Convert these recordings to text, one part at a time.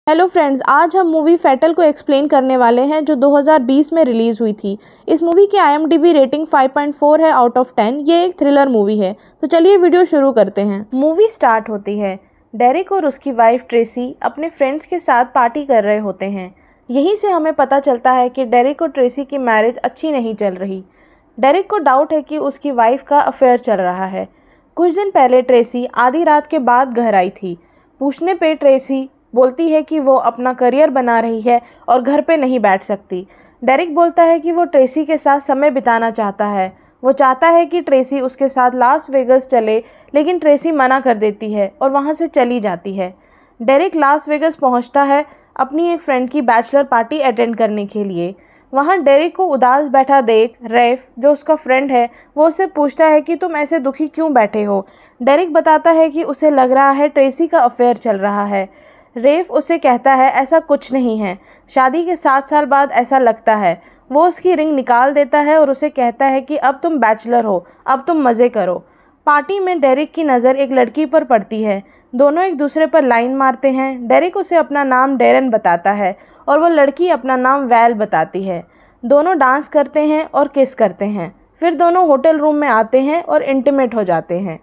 Hello friends, आज हम movie fatal को एक्सप्लेन करने वाले हैं जो 2020 में रिलीज़ हुई थी। इस मूवी की IMDb रेटिंग 5.4 है आउट ऑफ 10। ये एक थ्रिलर मूवी है। तो चलिए वीडियो शुरू करते हैं। मूवी स्टार्ट होती है। डेरिक और उसकी वाइफ ट्रेसी अपने फ्रेंड्स के साथ पार्टी कर रहे होते हैं। यहीं से हमें पता चलता है कि डेरिक और ट्रेसी की मैरिज अच्छी नहीं चल रही। डेरिक को डाउट है कि उसकी वाइफ का अफेयर चल रहा है। कुछ दिन पहले ट्रेसी आधी रात के बाद घर आई थी। पूछने पे ट्रेसी बोलती है कि वो अपना करियर बना रही है और घर पे नहीं बैठ सकती। डेरिक बोलता है कि वो ट्रेसी के साथ समय बिताना चाहता है। वो चाहता है कि ट्रेसी उसके साथ लास वेगस चले, लेकिन ट्रेसी मना कर देती है और वहाँ से चली जाती है। डेरिक लास वेगस पहुँचता है अपनी एक फ्रेंड की बैचलर पार्टी अटेंड करने के लिए। वहाँ डेरिक को उदास बैठा देख रेफ, जो उसका फ्रेंड है, वो उससे पूछता है कि तुम ऐसे दुखी क्यों बैठे हो। डेरिक बताता है कि उसे लग रहा है ट्रेसी का अफेयर चल रहा है। रेफ उसे कहता है ऐसा कुछ नहीं है, शादी के 7 साल बाद ऐसा लगता है। वो उसकी रिंग निकाल देता है और उसे कहता है कि अब तुम बैचलर हो, अब तुम मज़े करो। पार्टी में डेरिक की नज़र एक लड़की पर पड़ती है। दोनों एक दूसरे पर लाइन मारते हैं। डेरिक उसे अपना नाम डेरन बताता है और वो लड़की अपना नाम वैल बताती है। दोनों डांस करते हैं और किस करते हैं। फिर दोनों होटल रूम में आते हैं और इंटीमेट हो जाते हैं।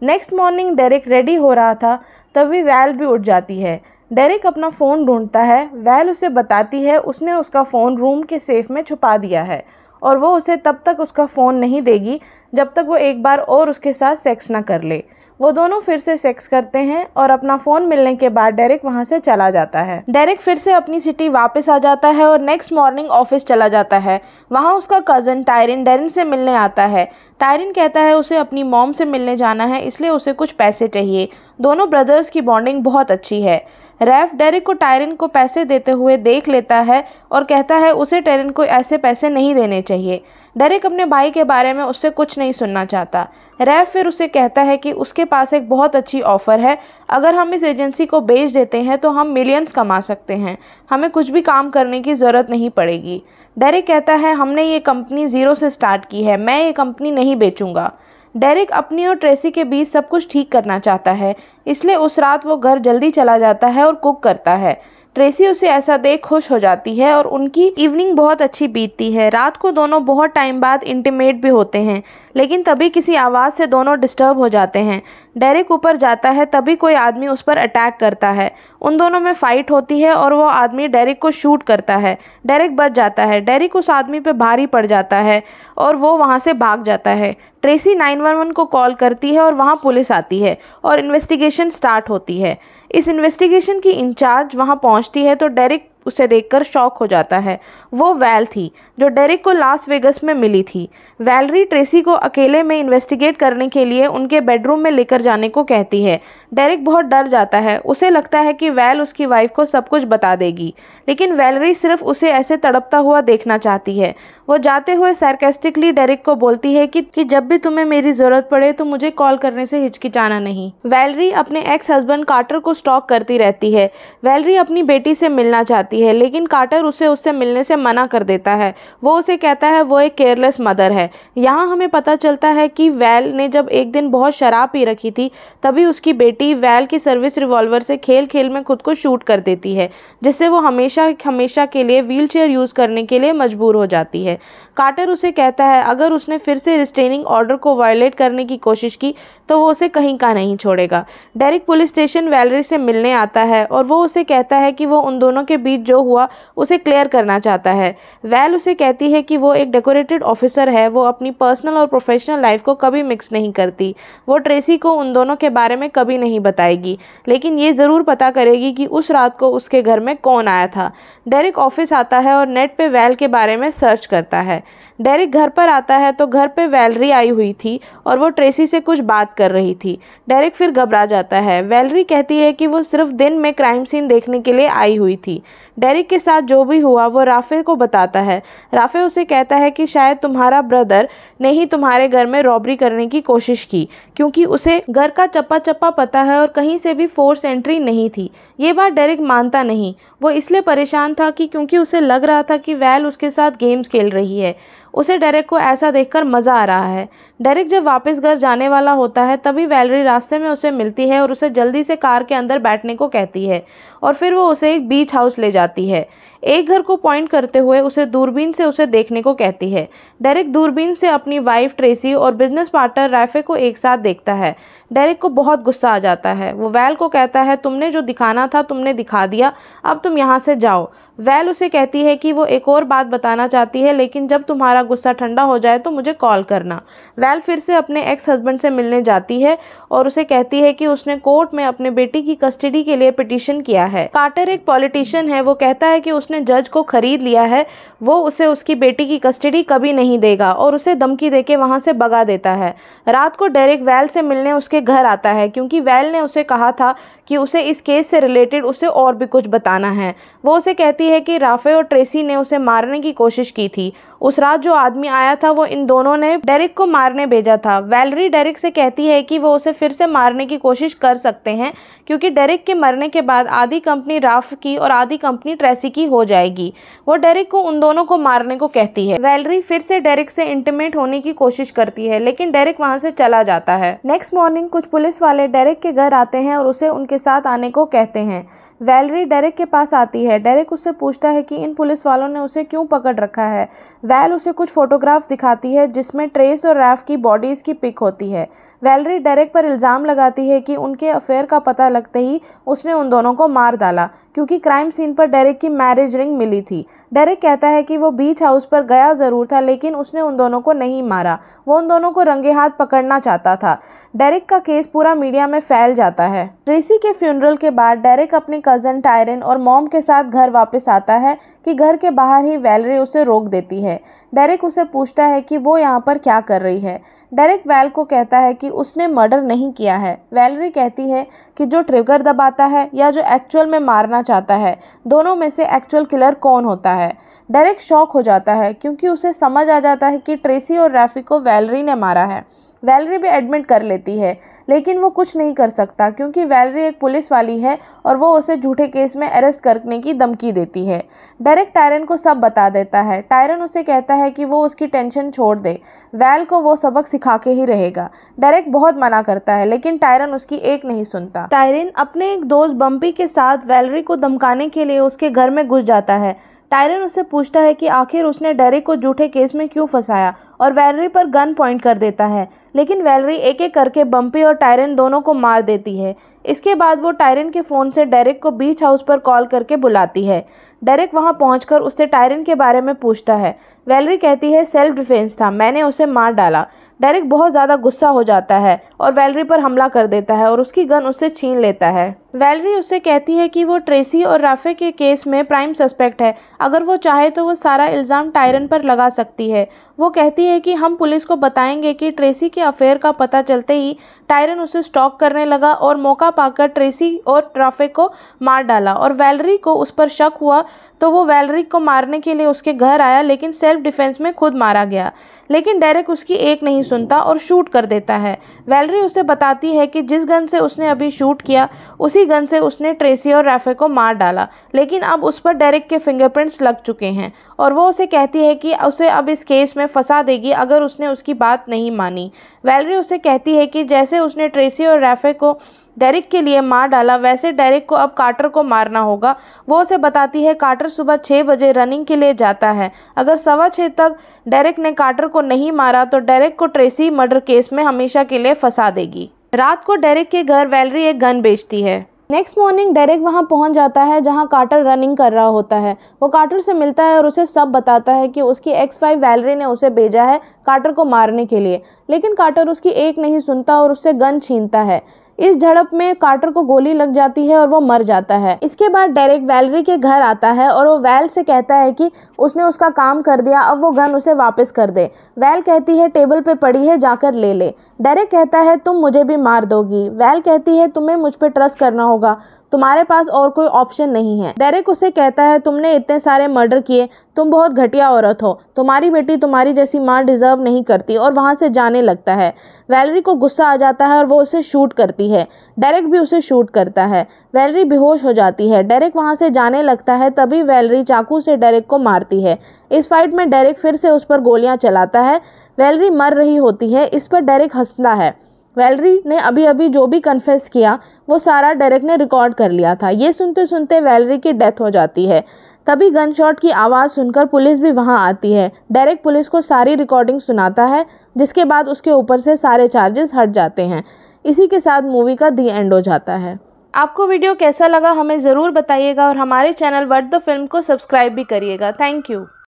नेक्स्ट मॉर्निंग डेरिक रेडी हो रहा था, तभी वैल भी उठ जाती है। डेरिक अपना फ़ोन ढूंढता है। वैल उसे बताती है उसने उसका फ़ोन रूम के सेफ में छुपा दिया है और वो उसे तब तक उसका फ़ोन नहीं देगी जब तक वो एक बार और उसके साथ सेक्स ना कर ले। वो दोनों फिर से सेक्स करते हैं और अपना फ़ोन मिलने के बाद डेरिक वहाँ से चला जाता है। डेरिक फिर से अपनी सिटी वापस आ जाता है और नेक्स्ट मॉर्निंग ऑफिस चला जाता है। वहाँ उसका कज़न टायरिन डेरिन से मिलने आता है। टायरिन कहता है उसे अपनी मॉम से मिलने जाना है, इसलिए उसे कुछ पैसे चाहिए। दोनों ब्रदर्स की बॉन्डिंग बहुत अच्छी है। रेफ डेरिक को टायरिन को पैसे देते हुए देख लेता है और कहता है उसे टायरिन को ऐसे पैसे नहीं देने चाहिए। डेरिक अपने भाई के बारे में उससे कुछ नहीं सुनना चाहता। रेफ फिर उसे कहता है कि उसके पास एक बहुत अच्छी ऑफ़र है। अगर हम इस एजेंसी को बेच देते हैं तो हम मिलियंस कमा सकते हैं। हमें कुछ भी काम करने की ज़रूरत नहीं पड़ेगी। डेरिक कहता है हमने ये कंपनी ज़ीरो से स्टार्ट की है, मैं ये कंपनी नहीं बेचूंगा। डेरिक अपनी और ट्रेसी के बीच सब कुछ ठीक करना चाहता है, इसलिए उस रात वो घर जल्दी चला जाता है और कुक करता है। ट्रेसी उसे ऐसा देख खुश हो जाती है और उनकी इवनिंग बहुत अच्छी बीतती है। रात को दोनों बहुत टाइम बाद इंटीमेट भी होते हैं, लेकिन तभी किसी आवाज़ से दोनों डिस्टर्ब हो जाते हैं। डेरिक ऊपर जाता है, तभी कोई आदमी उस पर अटैक करता है। उन दोनों में फ़ाइट होती है और वो आदमी डेरिक को शूट करता है। डेरिक बच जाता है। डेरिक उस आदमी पे भारी पड़ जाता है और वो वहाँ से भाग जाता है। ट्रेसी 911 को कॉल करती है और वहाँ पुलिस आती है और इन्वेस्टिगेशन स्टार्ट होती है। इस इन्वेस्टिगेशन की इंचार्ज वहाँ पहुँचती है तो डेरिक उसे देखकर शॉक हो जाता है। वो वैल थी जो डेरिक को लास वेगस में मिली थी। वैलरी ट्रेसी को अकेले में इन्वेस्टिगेट करने के लिए उनके बेडरूम में लेकर जाने को कहती है। डेरिक बहुत डर जाता है। उसे लगता है कि वैल उसकी वाइफ को सब कुछ बता देगी, लेकिन वैलरी सिर्फ उसे ऐसे तड़पता हुआ देखना चाहती है। वो जाते हुए सार्केस्टिकली डेरिक को बोलती है कि जब भी तुम्हें मेरी ज़रूरत पड़े तो मुझे कॉल करने से हिचकिचाना नहीं। वैलरी अपने एक्स हस्बैंड कार्टर को स्टॉक करती रहती है। वैलरी अपनी बेटी से मिलना चाहती है, लेकिन कार्टर उससे मिलने से मना कर देता है। वो उसे कहता है वो एक केयरलेस मदर है। यहाँ हमें पता चलता है कि वैल ने जब एक दिन बहुत शराब पी रखी थी, तभी उसकी बेटी वैल की सर्विस रिवॉल्वर से खेल खेल में खुद को शूट कर देती है, जिससे वो हमेशा हमेशा के लिए व्हीलचेयर यूज़ करने के लिए मजबूर हो जाती है। कार्टर उसे कहता है अगर उसने फिर से रिस्ट्रेनिंग ऑर्डर को वायलेट करने की कोशिश की तो वो उसे कहीं का नहीं छोड़ेगा। डेरिक पुलिस स्टेशन वैलरी से मिलने आता है और वो उसे कहता है कि वो उन दोनों के बीच जो हुआ उसे क्लियर करना चाहता है। वैल उसे कहती है कि वो एक डेकोरेटेड ऑफिसर है, वो अपनी पर्सनल और प्रोफेशनल लाइफ को कभी मिक्स नहीं करती। वो ट्रेसी को उन दोनों के बारे में कभी नहीं बताएगी, लेकिन ये ज़रूर पता करेगी कि उस रात को उसके घर में कौन आया था। डेरिक ऑफिस आता है और नेट पे वैल के बारे में सर्च करता है। डेरिक घर पर आता है तो घर पे वैलरी आई हुई थी और वो ट्रेसी से कुछ बात कर रही थी। डेरिक फिर घबरा जाता है। वैलरी कहती है कि वो सिर्फ दिन में क्राइम सीन देखने के लिए आई हुई थी। डेरिक के साथ जो भी हुआ वो राफे को बताता है। राफे उसे कहता है कि शायद तुम्हारा ब्रदर ने ही तुम्हारे घर में रॉबरी करने की कोशिश की, क्योंकि उसे घर का चप्पा चप्पा पता है और कहीं से भी फोर्स एंट्री नहीं थी। ये बात डेरिक मानता नहीं। वो इसलिए परेशान था कि क्योंकि उसे लग रहा था कि वैल उसके साथ गेम्स खेल रही है। उसे डेरेक को ऐसा देखकर मज़ा आ रहा है। डेरेक जब वापस घर जाने वाला होता है तभी वैलेरी रास्ते में उसे मिलती है और उसे जल्दी से कार के अंदर बैठने को कहती है और फिर वो उसे एक बीच हाउस ले जाती है। एक घर को पॉइंट करते हुए उसे दूरबीन से उसे देखने को कहती है। डेरेक दूरबीन से अपनी वाइफ ट्रेसी और बिजनेस पार्टनर राफे को एक साथ देखता है। डेरेक को बहुत गुस्सा आ जाता है। वो वैल को कहता है, तुमने जो दिखाना था तुमने दिखा दिया, अब तुम यहाँ से जाओ। वैल उसे कहती है कि वो एक और बात बताना चाहती है, लेकिन जब तुम्हारा गुस्सा ठंडा हो जाए तो मुझे कॉल करना। वैल फिर से अपने एक्स हस्बैंड से मिलने जाती है और उसे कहती है कि उसने कोर्ट में अपने बेटी की कस्टडी के लिए पिटीशन किया है। कार्टर एक पॉलिटिशियन है। वो कहता है कि उसने जज को खरीद लिया है, वो उसे उसकी बेटी की कस्टडी कभी नहीं देगा और उसे धमकी देके वहाँ से भगा देता है। रात को डेरेक वैल से मिलने उसके घर आता है क्योंकि वैल ने उसे कहा था कि उसे इस केस से रिलेटेड उसे और भी कुछ बताना है। वो उसे कहती है कि राफे और ट्रेसी ने उसे मारने की कोशिश की थी। उस रात जो आदमी आया था वो इन दोनों ने डेरेक को मारने भेजा था। वैलेरी डेरेक से कहती है कि वो उसे फिर से मारने की कोशिश कर सकते हैं क्योंकि डेरेक के मरने के बाद आधी कंपनी राफ की और आधी कंपनी ट्रेसी की हो जाएगी। वो डेरेक को उन दोनों को मारने को कहती है। वैलेरी फिर से डेरेक से इंटीमेट होने की कोशिश करती है लेकिन डेरेक वहां से चला जाता है। नेक्स्ट मॉर्निंग कुछ पुलिस वाले डेरेक के घर आते हैं और उसे उनके साथ आने को कहते हैं। वैलेरी डेरेक के पास आती है। डेरेक उससे पूछता है कि इन पुलिस वालों ने उसे क्यों पकड़ रखा है। वैल उसे कुछ फोटोग्राफ्स दिखाती है जिसमें ट्रेस और रैफ की बॉडीज की पिक होती है। वैलेरी डेरेक पर इल्ज़ाम लगाती है कि उनके अफेयर का पता लगते ही उसने उन दोनों को मार डाला क्योंकि क्राइम सीन पर डेरेक की मैरिज रिंग मिली थी। डेरेक कहता है कि वो बीच हाउस पर गया ज़रूर था लेकिन उसने उन दोनों को नहीं मारा, वो उन दोनों को रंगे हाथ पकड़ना चाहता था। डेरेक का केस पूरा मीडिया में फैल जाता है। ट्रेसी के फ्यूनरल के बाद डेरेक अपनी कज़न टायरन और मॉम के साथ घर वापस आता है कि घर के बाहर ही वैलेरी उसे रोक देती है। डेरेक उसे पूछता है कि वो यहाँ पर क्या कर रही है। डेरेक वैल को कहता है कि उसने मर्डर नहीं किया है। वैलेरी कहती है कि जो ट्रिगर दबाता है या जो एक्चुअल में मारना चाहता है, दोनों में से एक्चुअल किलर कौन होता है। डेरेक शॉक हो जाता है क्योंकि उसे समझ आ जाता है कि ट्रेसी और रैफी को वैलेरी ने मारा है। वैलेरी भी एडमिट कर लेती है लेकिन वो कुछ नहीं कर सकता क्योंकि वैलेरी एक पुलिस वाली है और वो उसे झूठे केस में अरेस्ट करने की धमकी देती है। डेरेक टायरन को सब बता देता है। टायरन उसे कहता है कि वो उसकी टेंशन छोड़ दे, वैल को वो सबक सिखा के ही रहेगा। डेरेक बहुत मना करता है लेकिन टायरन उसकी एक नहीं सुनता। टायरन अपने एक दोस्त बम्पी के साथ वैलेरी को धमकाने के लिए उसके घर में घुस जाता है। टायरन उससे पूछता है कि आखिर उसने डेरेक को झूठे केस में क्यों फंसाया और वैलेरी पर गन पॉइंट कर देता है, लेकिन वैलेरी एक एक करके बम्पी और टायरन दोनों को मार देती है। इसके बाद वो टायरन के फ़ोन से डेरेक को बीच हाउस पर कॉल करके बुलाती है। डेरेक वहां पहुंचकर उससे टायरन के बारे में पूछता है। वैलेरी कहती है सेल्फ डिफेंस था, मैंने उसे मार डाला। डेरेक बहुत ज़्यादा गुस्सा हो जाता है और वैलेरी पर हमला कर देता है और उसकी गन उससे छीन लेता है। वैलेरी उससे कहती है कि वो ट्रेसी और राफे के केस में प्राइम सस्पेक्ट है, अगर वो चाहे तो वो सारा इल्ज़ाम टायरन पर लगा सकती है। वो कहती है कि हम पुलिस को बताएंगे कि ट्रेसी के अफेयर का पता चलते ही टायरन उसे स्टॉक करने लगा और मौका पाकर ट्रेसी और राफे को मार डाला और वैलेरी को उस पर शक हुआ तो वो वैलेरी को मारने के लिए उसके घर आया लेकिन सेल्फ डिफेंस में खुद मारा गया। लेकिन डेरेक उसकी एक नहीं सुनता और शूट कर देता है। वैलेरी उसे बताती है कि जिस गन से उसने अभी शूट किया उसी गन से उसने ट्रेसी और राफे को मार डाला, लेकिन अब उस पर डेरेक के फिंगरप्रिंट्स लग चुके हैं और वो उसे कहती है कि उसे अब इस केस में फंसा देगी अगर उसने उसकी बात नहीं मानी। वैलेरी उसे कहती है कि जैसे उसने ट्रेसी और राफे को डेरेक के लिए मार डाला वैसे डेरेक को अब कार्टर को मारना होगा। वो उसे बताती है कार्टर सुबह 6 बजे रनिंग के लिए जाता है, अगर 6:15 तक डेरेक ने कार्टर को नहीं मारा तो डेरेक को ट्रेसी मर्डर केस में हमेशा के लिए फंसा देगी। रात को डेरेक के घर वैलेरी एक गन बेचती है। नेक्स्ट मॉर्निंग डेरेक वहां पहुंच जाता है जहां कार्टर रनिंग कर रहा होता है। वो कार्टर से मिलता है और उसे सब बताता है कि उसकी एक्स वाइफ वैलेरी ने उसे भेजा है कार्टर को मारने के लिए, लेकिन कार्टर उसकी एक नहीं सुनता और उससे गन छीनता है। इस झड़प में कार्टर को गोली लग जाती है और वो मर जाता है। इसके बाद डेरेक वैलेरी के घर आता है और वो वैल से कहता है कि उसने उसका काम कर दिया, अब वो गन उसे वापस कर दे। वैल कहती है टेबल पे पड़ी है, जाकर ले ले। डेरेक कहता है तुम मुझे भी मार दोगी। वैल कहती है तुम्हें मुझ पे ट्रस्ट करना होगा, तुम्हारे पास और कोई ऑप्शन नहीं है। डेरेक उसे कहता है तुमने इतने सारे मर्डर किए, तुम बहुत घटिया औरत हो, तुम्हारी बेटी तुम्हारी जैसी माँ डिजर्व नहीं करती, और वहाँ से जाने लगता है। वैलेरी को गुस्सा आ जाता है और वो उसे शूट करती है। डेरेक भी उसे शूट करता है। वैलेरी बेहोश हो जाती है। डेरेक वहाँ से जाने लगता है, तभी वैलेरी चाकू से डेरेक को मारती है। इस फाइट में डेरेक फिर से उस पर गोलियां चलाता है। वैलेरी मर रही होती है। इस पर डेरेक हंसता है। वैलेरी ने अभी अभी जो भी कन्फेस किया वो सारा डेरेक ने रिकॉर्ड कर लिया था। ये सुनते सुनते वैलेरी की डेथ हो जाती है। तभी गनशॉट की आवाज़ सुनकर पुलिस भी वहां आती है। डेरेक पुलिस को सारी रिकॉर्डिंग सुनाता है, जिसके बाद उसके ऊपर से सारे चार्जेस हट जाते हैं। इसी के साथ मूवी का दी एंड हो जाता है। आपको वीडियो कैसा लगा हमें ज़रूर बताइएगा और हमारे चैनल व्हाट द फिल्म को सब्सक्राइब भी करिएगा। Thank you.